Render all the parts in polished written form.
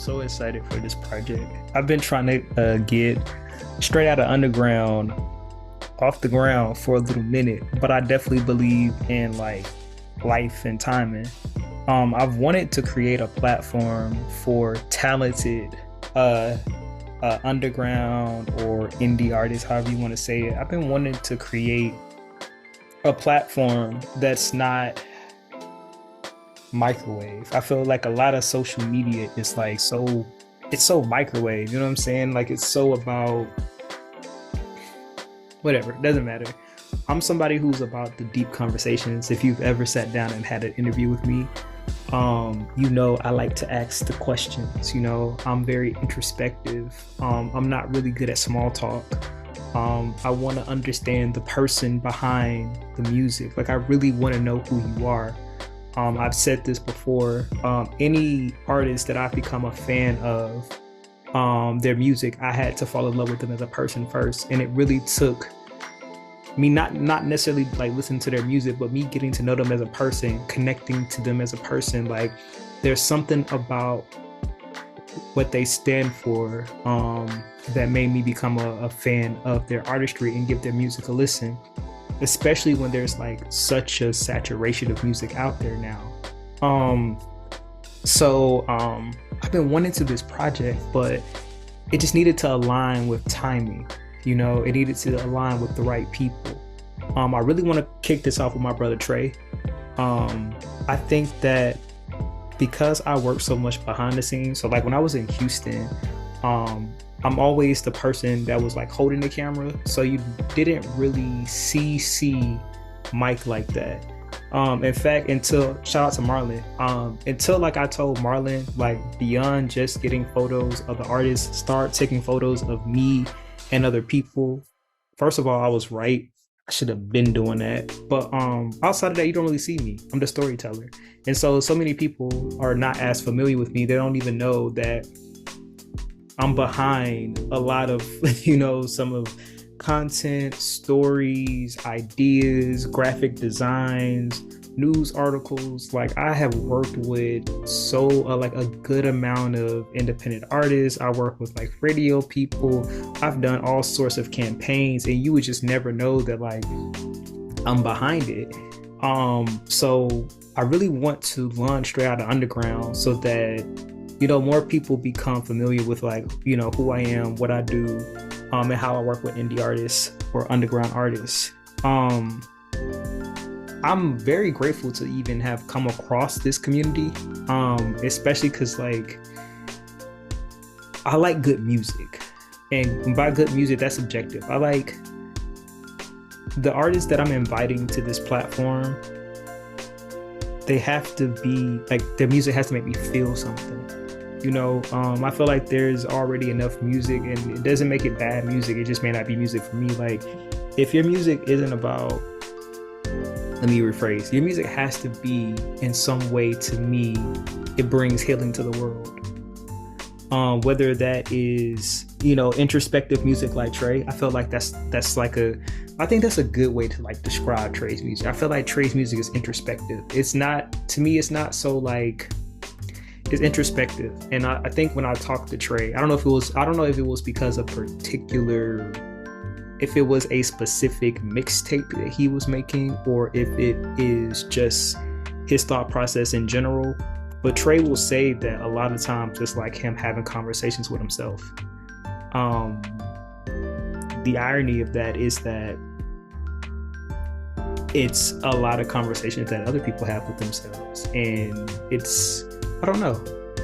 so excited for this project. I've been trying to get straight out of underground off the ground for a little minute, but I definitely believe in like life and timing. I've wanted to create a platform for talented uh, underground or indie artists, however you want to say it. I've been wanting to create a platform that's not microwave. I feel like a lot of social media is like it's so microwave, you know what I'm saying? Like it's so about whatever, it doesn't matter. I'm somebody who's about the deep conversations. If you've ever sat down and had an interview with me, I like to ask the questions. I'm very introspective. I'm not really good at small talk. I want to understand the person behind the music. Like I really want to know who you are. I've said this before. Any artist that I've become a fan of, their music, I had to fall in love with them as a person first, and it really took me not necessarily like listening to their music, but me getting to know them as a person, connecting to them as a person. Like there's something about what they stand for that made me become a fan of their artistry and give their music a listen, especially when there's like such a saturation of music out there now. I've been wanting to this project, but it just needed to align with timing. It needed to align with the right people. I really want to kick this off with my brother Trey. I think that because I work so much behind the scenes, so like when I was in Houston, I'm always the person that was like holding the camera, so you didn't really see Mike like that. In fact, until shout out to Marlon, until like I told Marlon, like beyond just getting photos of the artists, start taking photos of me and other people. First of all, I was right. I should have been doing that. But outside of that, you don't really see me. I'm the storyteller. And so many people are not as familiar with me. They don't even know that I'm behind a lot of, some of content, stories, ideas, graphic designs, news articles. Like I have worked with like a good amount of independent artists. I work with like radio people. I've done all sorts of campaigns, and you would just never know that like I'm behind it. So I really want to launch straight out of underground so that more people become familiar with like who I am, what I do, and how I work with indie artists or underground artists. I'm very grateful to even have come across this community, especially because like I like good music, and by good music, that's subjective. I like the artists that I'm inviting to this platform. They have to be like, their music has to make me feel something. I feel like there's already enough music, and it doesn't make it bad music. It just may not be music for me. Like if your music isn't about, let me rephrase, your music has to be in some way, to me, it brings healing to the world. Whether that is, introspective music like Trey, I feel like that's like I think that's a good way to like describe Trey's music. I feel like Trey's music is introspective. It's not, to me, it's not so like, it's introspective. And I think when I talked to Trey, I don't know if it was because of if it was a specific mixtape that he was making, or if it is just his thought process in general. But Trey will say that a lot of times it's like him having conversations with himself. The irony of that is that it's a lot of conversations that other people have with themselves. And I don't know.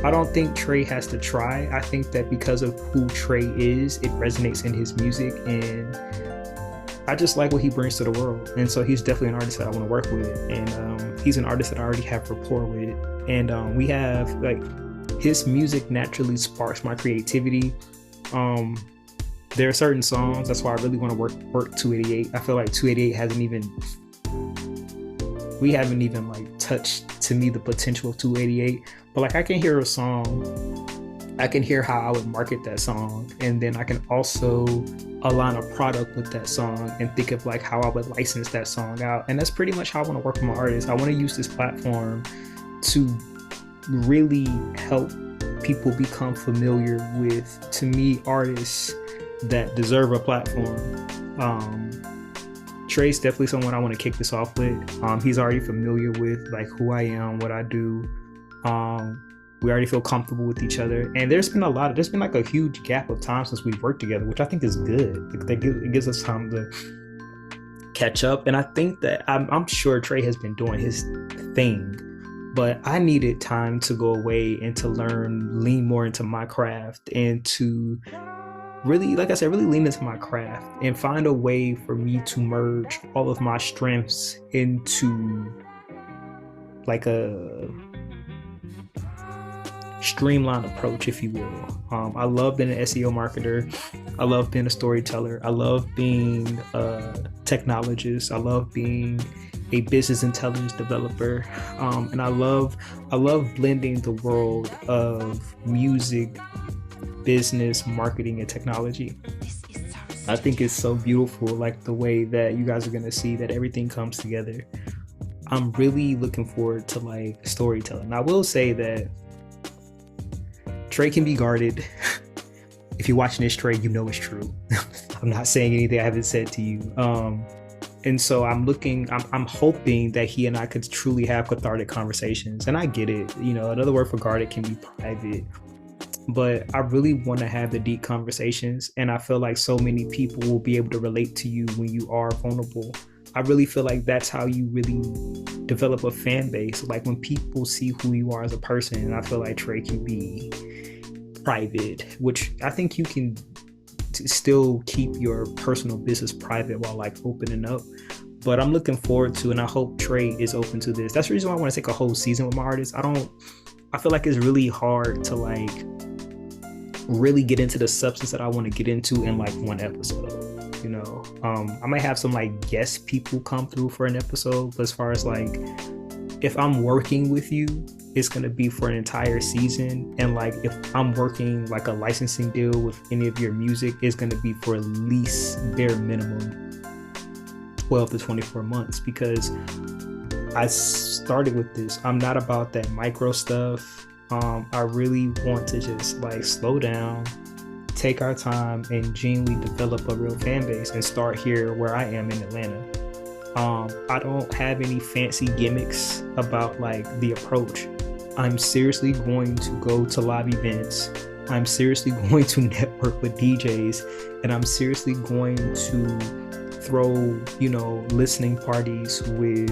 I don't think Trey has to try. I think that because of who Trey is, it resonates in his music, and I just like what he brings to the world. And so he's definitely an artist that I want to work with, and he's an artist that I already have rapport with. And we have like, his music naturally sparks my creativity. There are certain songs, that's why I really want to work 288. I feel like 288 we haven't even like touched, to me, the potential of 288. But like I can hear a song, I can hear how I would market that song, and then I can also align a product with that song and think of like how I would license that song out. And that's pretty much how I want to work with my artists. I want to use this platform to really help people become familiar with, to me, artists that deserve a platform. Trey's definitely someone I want to kick this off with. He's already familiar with like who I am, what I do. We already feel comfortable with each other, and there's been like a huge gap of time since we've worked together, which I think is good. It gives us time to catch up, and I think that I'm sure Trey has been doing his thing, but I needed time to go away and to lean more into my craft, and to really, like I said, really lean into my craft and find a way for me to merge all of my strengths into like a streamlined approach, if you will. I love being an SEO marketer. I love being a storyteller. I love being a technologist. I love being a business intelligence developer. And I love blending the world of music, business, marketing, and technology. I think it's so beautiful, like the way that you guys are gonna see that everything comes together. I'm really looking forward to like storytelling. I will say that Trey can be guarded. If you're watching this, Trey, you know it's true. I'm not saying anything I haven't said to you. And so I'm hoping that he and I could truly have cathartic conversations. And I get it, another word for guarded can be private. But I really want to have the deep conversations. And I feel like so many people will be able to relate to you when you are vulnerable. I really feel like that's how you really develop a fan base. Like when people see who you are as a person, and I feel like Trey can be private, which I think you can still keep your personal business private while like opening up. But I'm looking forward to, and I hope Trey is open to this. That's the reason why I want to take a whole season with my artists. I feel like it's really hard to like really get into the substance that I want to get into in like one episode. I might have some like guest people come through for an episode, but as far as like if I'm working with you, it's going to be for an entire season. And like if I'm working like a licensing deal with any of your music, it's going to be for at least bare minimum 12 to 24 months, because I started with this. I'm not about that micro stuff. I really want to just like slow down, take our time, and genuinely develop a real fan base and start here where I am in Atlanta. I don't have any fancy gimmicks about like the approach. I'm seriously going to go to live events. I'm seriously going to network with DJs, and I'm seriously going to throw, listening parties with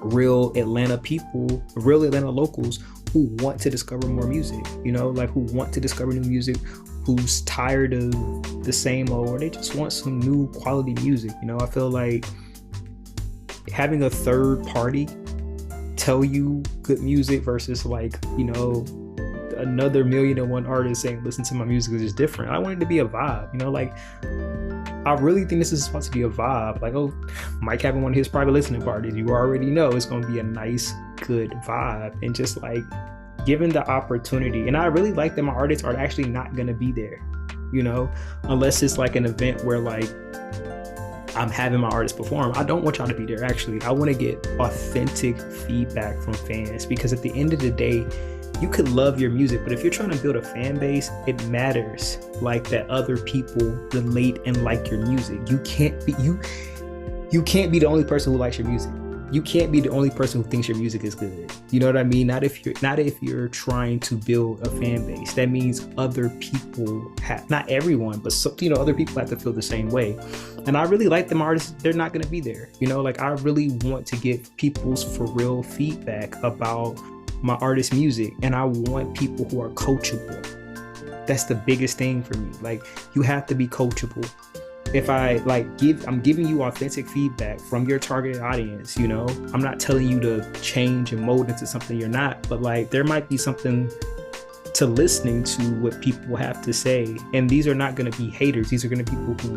real Atlanta people, real Atlanta locals who want to discover more music, like who want to discover new music, who's tired of the same old, or they just want some new quality music. I feel like having a third party tell you good music versus like, another 1,000,001 artist saying, listen to my music, is just different. I want it to be a vibe, like I really think this is supposed to be a vibe. Like, oh, Mike having one of his private listening parties, you already know it's going to be a nice, good vibe. And just like given the opportunity, and I really like that my artists are actually not going to be there, unless it's like an event where like I'm having my artists perform. I don't want y'all to be there. Actually, I want to get authentic feedback from fans, because at the end of the day, you could love your music, but if you're trying to build a fan base, it matters like that other people relate and like your music. You can't be the only person who likes your music. You can't be the only person who thinks your music is good. You know what I mean? Not if you're trying to build a fan base. That means other people have, not everyone, but other people have to feel the same way. And I really like them artists. They're not going to be there. Like I really want to get people's for real feedback about my artist music, and I want people who are coachable. That's the biggest thing for me. Like you have to be coachable. If I'm giving you authentic feedback from your target audience, I'm not telling you to change and mold into something you're not, but like there might be something to listening to what people have to say. And these are not going to be haters. These are going to be people who,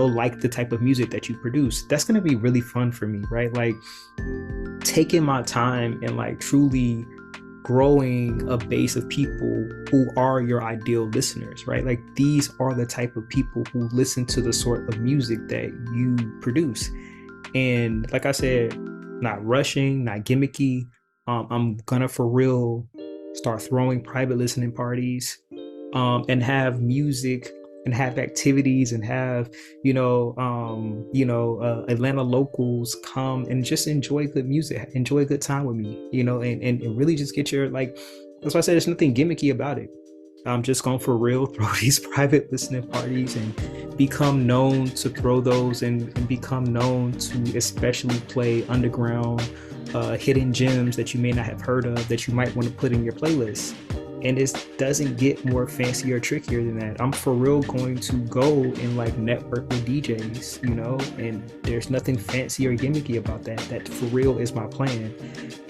like the type of music that you produce. That's going to be really fun for me, right? Like taking my time and like truly growing a base of people who are your ideal listeners, right? Like these are the type of people who listen to the sort of music that you produce. And like I said, not rushing, not gimmicky, I'm gonna for real start throwing private listening parties, and have music and have activities and have Atlanta locals come and just enjoy good music, enjoy a good time with me, and really just get your, like, that's why I said there's nothing gimmicky about it. I'm just going for real, throw these private listening parties and become known to throw those, and become known to especially play underground, hidden gems that you may not have heard of that you might want to put in your playlist. And it doesn't get more fancy or trickier than that. I'm for real going to go and like network with DJs, and there's nothing fancy or gimmicky about that. That for real is my plan.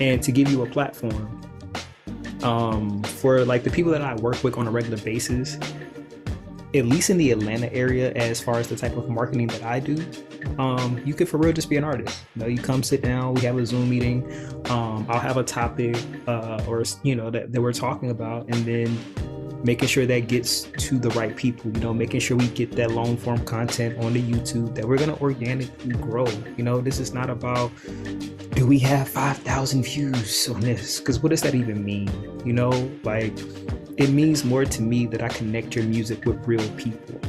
And to give you a platform, for like the people that I work with on a regular basis, at least in the Atlanta area, as far as the type of marketing that I do, you could for real just be an artist. You come sit down, we have a Zoom meeting, I'll have a topic, or that we're talking about, and then making sure that gets to the right people, making sure we get that long form content on the YouTube that we're going to organically grow. This is not about, do we have 5,000 views on this? Because what does that even mean? Like, it means more to me that I connect your music with real people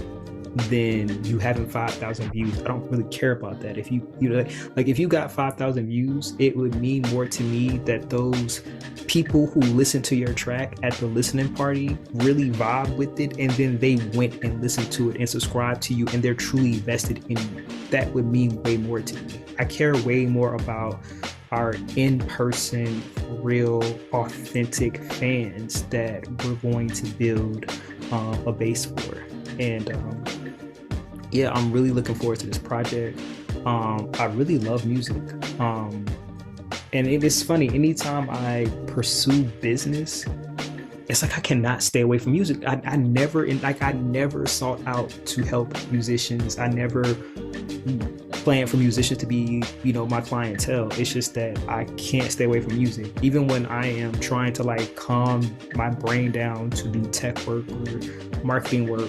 than you having 5,000 views. I don't really care about that. If if you got 5,000 views, it would mean more to me that those people who listen to your track at the listening party really vibe with it, and then they went and listened to it and subscribed to you, and they're truly invested in you. That would mean way more to me. I care way more about our in-person, real, authentic fans that we're going to build a base for. And I'm really looking forward to this project. I really love music. And it is funny, anytime I pursue business, it's like I cannot stay away from music. I never sought out to help musicians. I never planned for musicians to be, my clientele. It's just that I can't stay away from music. Even when I am trying to like calm my brain down to do tech work or marketing work,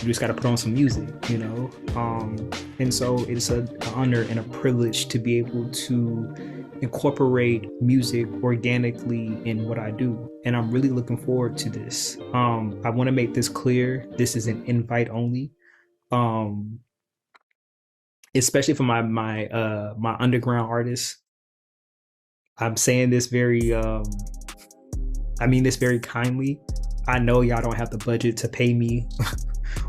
you just got to put on some music, and so it's an honor and a privilege to be able to incorporate music organically in what I do. And I'm really looking forward to this. I want to make this clear. This is an invite only. Especially for my underground artists. I'm saying this very, I mean this very kindly. I know y'all don't have the budget to pay me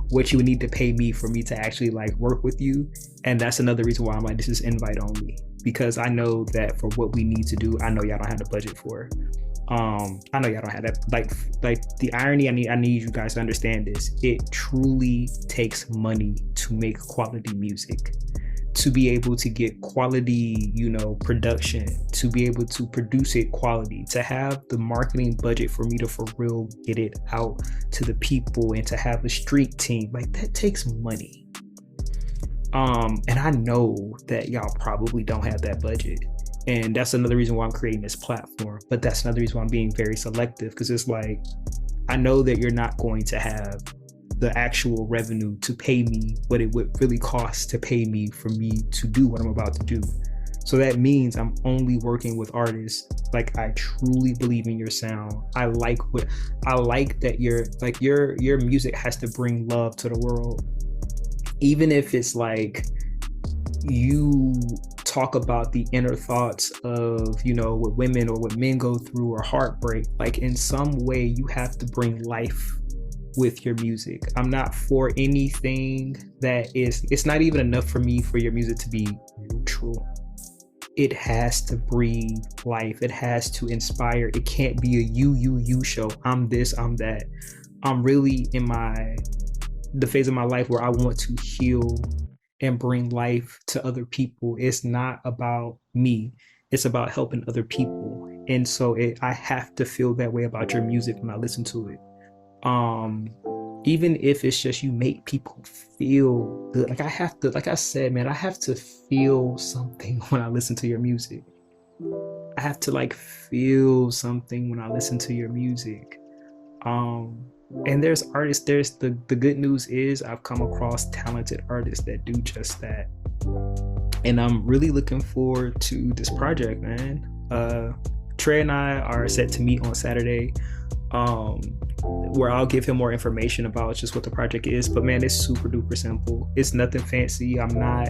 what you would need to pay me for me to actually like work with you. And that's another reason why I'm like, this is invite only, because I know that for what we need to do, I know y'all don't have the budget for it. I know y'all don't have that. Like the irony, I need you guys to understand this. It truly takes money to make quality music, to be able to get quality, production, to be able to produce it quality, to have the marketing budget for me to for real get it out to the people, and to have a street team. Like, that takes money. And I know that y'all probably don't have that budget. And that's another reason why I'm creating this platform. But that's another reason why I'm being very selective, because it's like, I know that you're not going to have the actual revenue to pay me what it would really cost to pay me for me to do what I'm about to do. So that means I'm only working with artists like I truly believe in your sound. I like that your music has to bring love to the world. Even if it's like you talk about the inner thoughts of, what women or what men go through, or heartbreak, like in some way you have to bring life with your music. I'm not for anything it's not even enough for me for your music to be neutral. It has to breathe life. It has to inspire. It can't be a you show. I'm this, I'm that. I'm really in the phase of my life where I want to heal and bring life to other people. It's not about me. It's about helping other people. And so I have to feel that way about your music when I listen to it. Even if it's just you make people feel good. Like, I have to, like I said, man, I have to feel something when I listen to your music. I have to like feel something when I listen to your music. And there's artists, the good news is I've come across talented artists that do just that. And I'm really looking forward to this project, man. Trey and I are set to meet on Saturday, where I'll give him more information about just what the project is. But man, it's super duper simple. It's nothing fancy. I'm not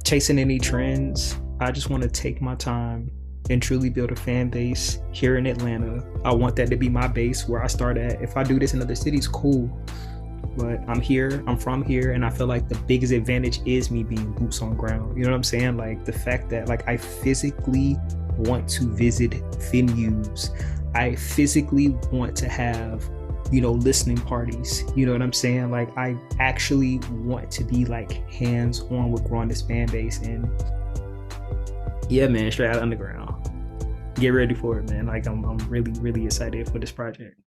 chasing any trends. I just want to take my time and truly build a fan base here in Atlanta. I want that to be my base where I start at. If I do this in other cities, cool. But I'm here, I'm from here, and I feel like the biggest advantage is me being boots on ground. You know what I'm saying? Like the fact that like I physically want to visit venues. I physically want to have, you know, listening parties. You know what I'm saying? Like I actually want to be like hands-on with growing this fan base. And yeah, man, straight out underground. Get ready for it, man. Like I'm really, really excited for this project.